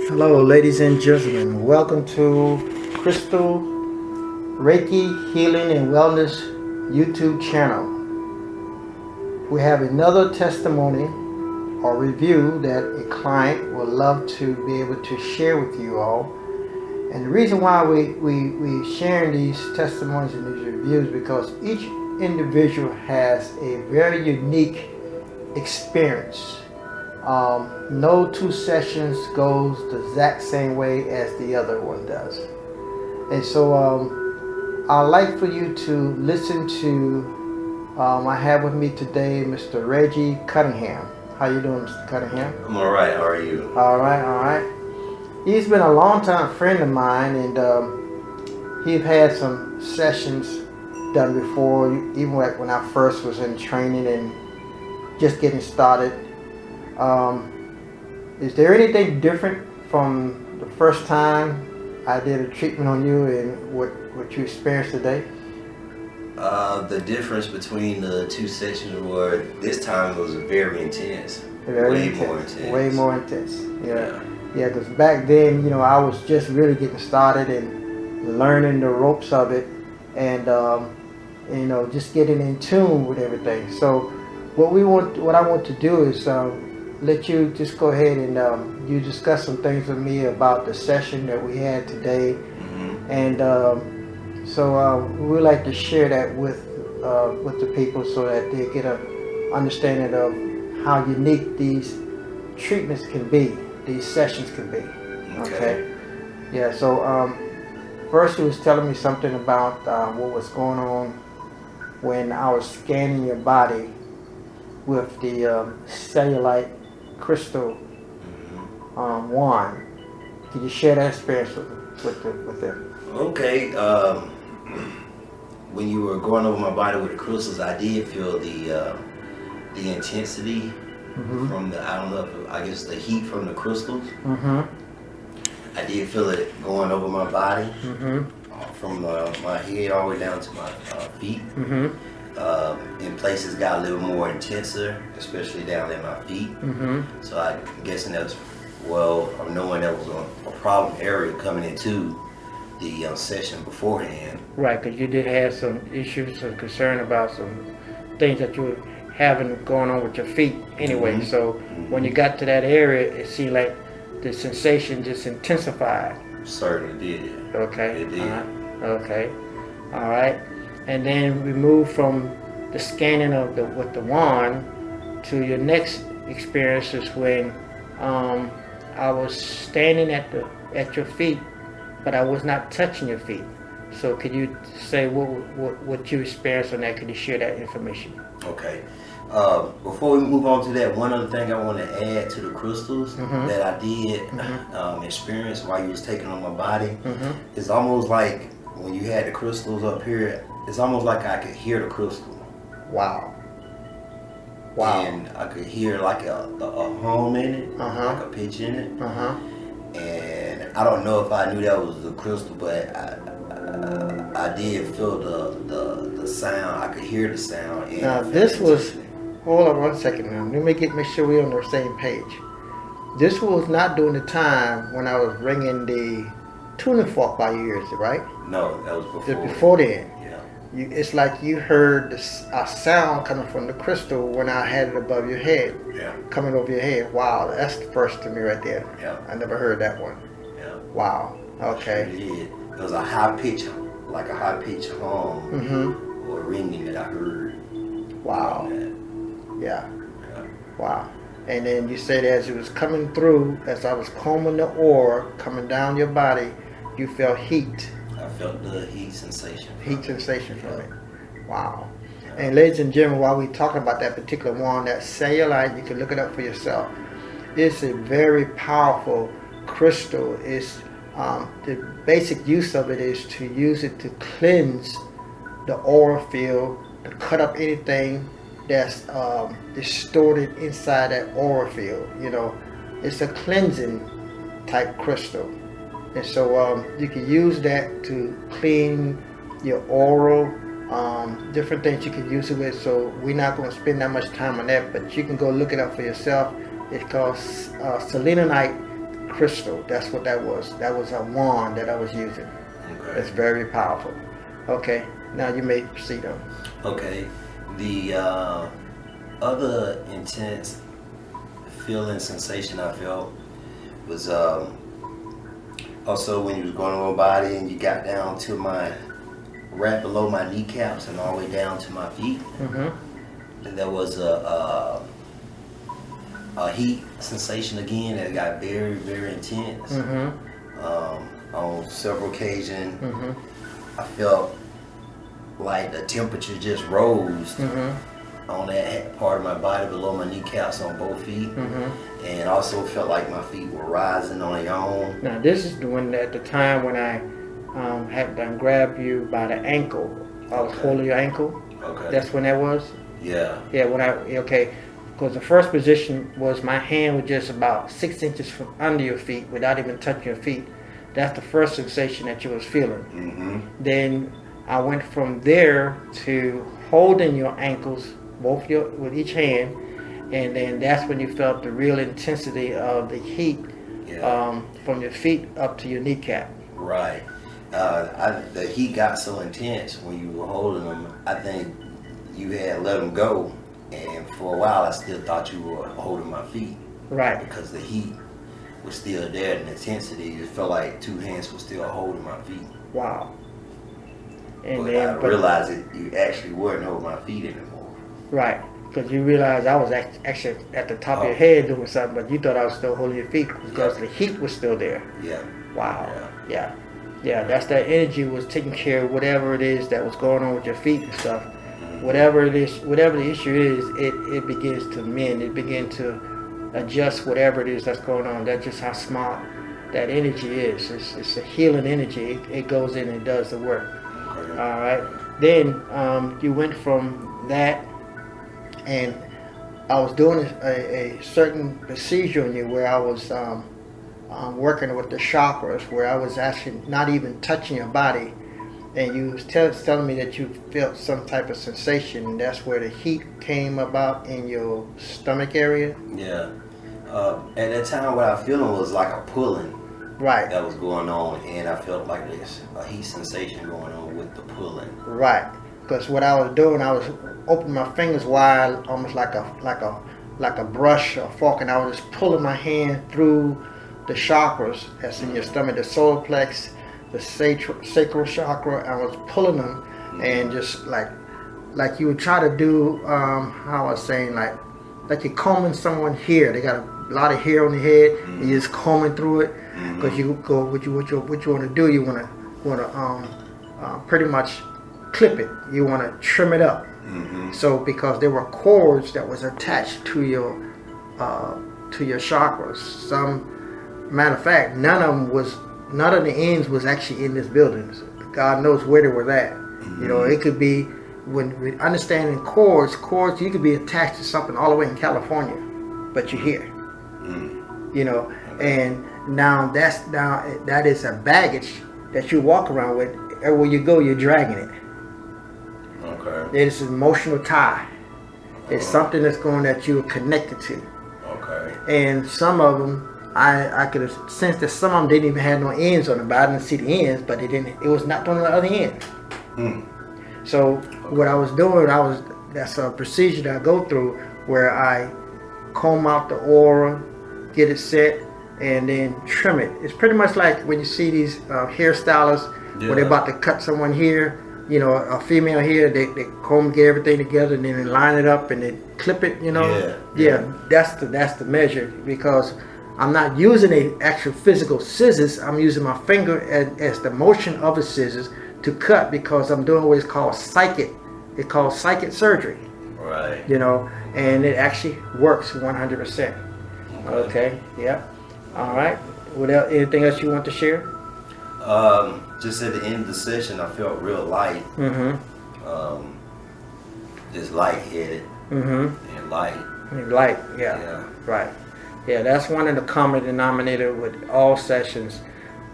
Hello, ladies and gentlemen. Welcome to Crystal Reiki Healing and Wellness YouTube channel. We have another testimony or review that a client would love to be able to share with you all. And the reason why we sharing these testimonies and these reviews because each individual has a very unique experience. No two sessions goes the exact same way as the other one does. And so I'd like for you to listen to, I have with me today Mr. Reggie Cunningham. How you doing, Mr. Cunningham? I'm all right. How are you? All right. He's been a long-time friend of mine, and he's had some sessions done before, even like when I first was in training and just getting started. Is there anything different from the first time I did a treatment on you and what you experienced today? The difference between the two sessions were this time was very intense. Way more intense. Yeah. Because back then, I was just really getting started and learning the ropes of it, and just getting in tune with everything. So what I want to do is let you just go ahead and you discuss some things with me about the session that we had today, and so we would like to share that with the people so that they get an understanding of how unique these treatments can be, these sessions can be. Okay. Yeah. So first, you was telling me something about what was going on when I was scanning your body with the cellulite crystal wand. Could you share that experience with them? Okay. When you were going over my body with the crystals, I did feel the intensity from I guess the heat from the crystals. I did feel it going over my body from my head all the way down to my feet. In places got a little more intenser, especially down at my feet. So I'm guessing that's, knowing that was a problem area coming into the session beforehand. Right, because you did have some issues, some concern about some things that you were having going on with your feet anyway. So when you got to that area, it seemed like the sensation just intensified. Certainly did. Okay. It did. Okay. All right. And then we move from the scanning of with the wand to your next experiences when I was standing at your feet, but I was not touching your feet. So could you say what you experienced on that? Could you share that information? Okay. Before we move on to that, one other thing I want to add to the crystals that I did experience while you was taking on my body is almost like when you had the crystals up here, it's almost like I could hear the crystal. Wow. And I could hear like a hum in it, like a pitch in it. And I don't know if I knew that was the crystal, but I did feel the sound. I could hear the sound. And now this was, hold on 1 second now. Let me make sure we're on the same page. This was not during the time when I was ringing the tuning fork by your ears, right? No, that was before. Before then. Yeah. It's like you heard a sound coming from the crystal when I had it above your head. Yeah. Coming over your head. Wow, that's the first to me right there. Yeah. I never heard that one. Yeah. Wow. Okay. It did. It was a high pitch, like a high pitch hum or ringing that I heard. Wow. Yeah. Wow. And then you said as it was coming through, as I was combing the ore coming down your body, you felt heat. I felt the heat sensation. From it. Wow. Yeah. And ladies and gentlemen, while we're talking about that particular wand, that cellulite, you can look it up for yourself. It's a very powerful crystal. It's the basic use of it is to use it to cleanse the aura field, to cut up anything that's distorted inside that aura field. It's a cleansing type crystal. And so you can use that to clean your oral, different things you can use it with. So we're not going to spend that much time on that, but you can go look it up for yourself. It's called selenite crystal. That's what that was. That was a wand that I was using. Okay. It's very powerful. Okay, now you may proceed on. Okay. The other intense feeling sensation I felt was also when you was going over my body and you got down to right below my kneecaps and all the way down to my feet. And there was a heat sensation again that got very, very intense. On several occasions, I felt like the temperature just rose on that part of my body below my kneecaps on both feet, and also felt like my feet were rising on their own. Now this is the one at the time when I had done grabbed you by the ankle. I was holding your ankle. Okay. That's when that was. Yeah. Yeah. Because the first position was my hand was just about 6 inches from under your feet without even touching your feet. That's the first sensation that you was feeling. Then I went from there to holding your ankles, with each hand, and then that's when you felt the real intensity of the heat from your feet up to your kneecap. Right. The heat got so intense when you were holding them. I think you had let them go, and for a while I still thought you were holding my feet. Right. Because the heat was still there, and the intensity, it felt like two hands were still holding my feet. Wow. And but I realized that you actually weren't holding my feet anymore. Right. Because you realized I was actually at the top of your head doing something, but you thought I was still holding your feet because the heat was still there. Yeah. Wow. Yeah. That's that energy was taking care of whatever it is that was going on with your feet and stuff. Whatever it is, whatever the issue is, it begins to mend. It begins to adjust whatever it is that's going on. That's just how smart that energy is. It's a healing energy. It goes in and does the work. Okay. All right. Then you went from that, and I was doing a certain procedure on you where I was working with the chakras, where I was actually not even touching your body, and you was telling me that you felt some type of sensation, and that's where the heat came about in your stomach area. Yeah. At that time, what I was feeling was like a pulling. Right. That was going on, and I felt like there's a heat sensation going on with the pulling. Right. Because what I was doing, I was opening my fingers wide, almost like a brush or fork, and I was just pulling my hand through the chakras that's in your stomach, the solar plex, the sacral chakra. I was pulling them, and just like you would try to do, how I was saying, like you're combing someone hair. They got a lot of hair on the head, and you're just combing through it. Because you go, what you want to do, you want to pretty much clip it. You want to trim it up. So because there were cords that was attached to your chakras. Matter of fact, none of the ends was actually in this building. God knows where they were at. You know, it could be when understanding cords, you could be attached to something all the way in California, but you're here. You know, and now that is a baggage that you walk around with. Everywhere you go, you're dragging it. Okay. It's an emotional tie. It's something that you are connected to. Okay. And some of them, I could have sensed that some of them didn't even have no ends on them. But I didn't see the ends, but it was not on the other end. So what I was doing, that's a procedure that I go through where I comb out the aura, get it set, and then trim it. It's pretty much like when you see these hairstylists where they're about to cut someone here, you know, a female hair, they comb, get everything together, and then they line it up and they clip it, you know. Yeah, that's the measure, because I'm not using a actual physical scissors. I'm using my finger as the motion of the scissors to cut, because I'm doing what is called psychic. It's called psychic surgery. Right. You know, and it actually works 100%. Okay. Yeah. All right. Anything else you want to share? Just at the end of the session, I felt real light. Just lightheaded. And light. Light. Yeah. Right. Yeah, that's one of the common denominator with all sessions.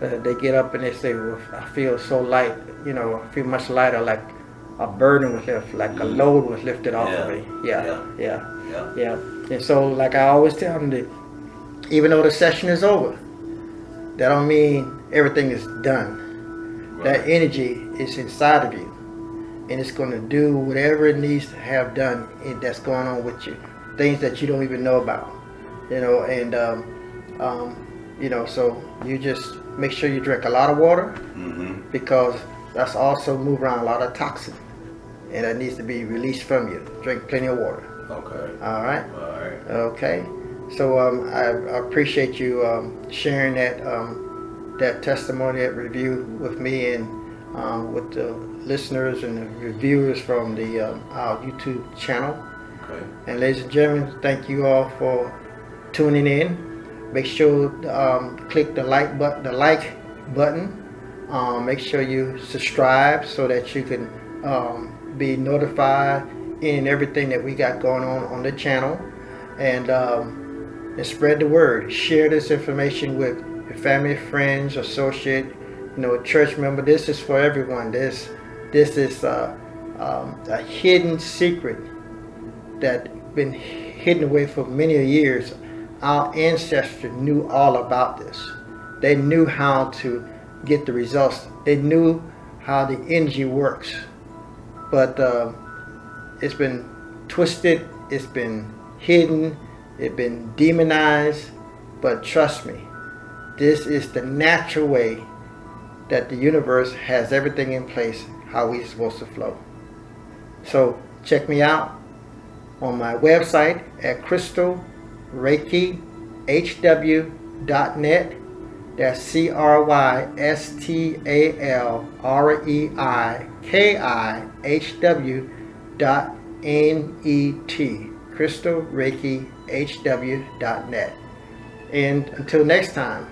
They get up and they say, well, I feel so light, you know, I feel much lighter, like a burden was lifted, like a load was lifted off of me. Yeah. And so, like I always tell them, that even though the session is over, That don't mean everything is done. Right. That energy is inside of you, and it's going to do whatever it needs to have done that's going on with you, things that you don't even know about, and so you just make sure you drink a lot of water, because that's also moving around a lot of toxin, and that needs to be released from you. Drink plenty of water. Okay. All right. All right. Okay. So I appreciate you sharing that testimony, that review with me and with the listeners and the reviewers from our YouTube channel. Okay. And ladies and gentlemen, thank you all for tuning in. Make sure click the like button. Make sure you subscribe so that you can be notified in everything that we got going on the channel, and spread the word. Share this information with your family, friends, associate, church member. This is for everyone. This is a hidden secret that been hidden away for many years. Our ancestors knew all about this. They knew how to get the results. They knew how the energy works, but it's been twisted, it's been hidden, it's been demonized. But trust me, this is the natural way that the universe has everything in place, how we're supposed to flow. So check me out on my website at crystalreikihw.net. That's CrystalReikihw.net. crystalreikihw.net. And until next time,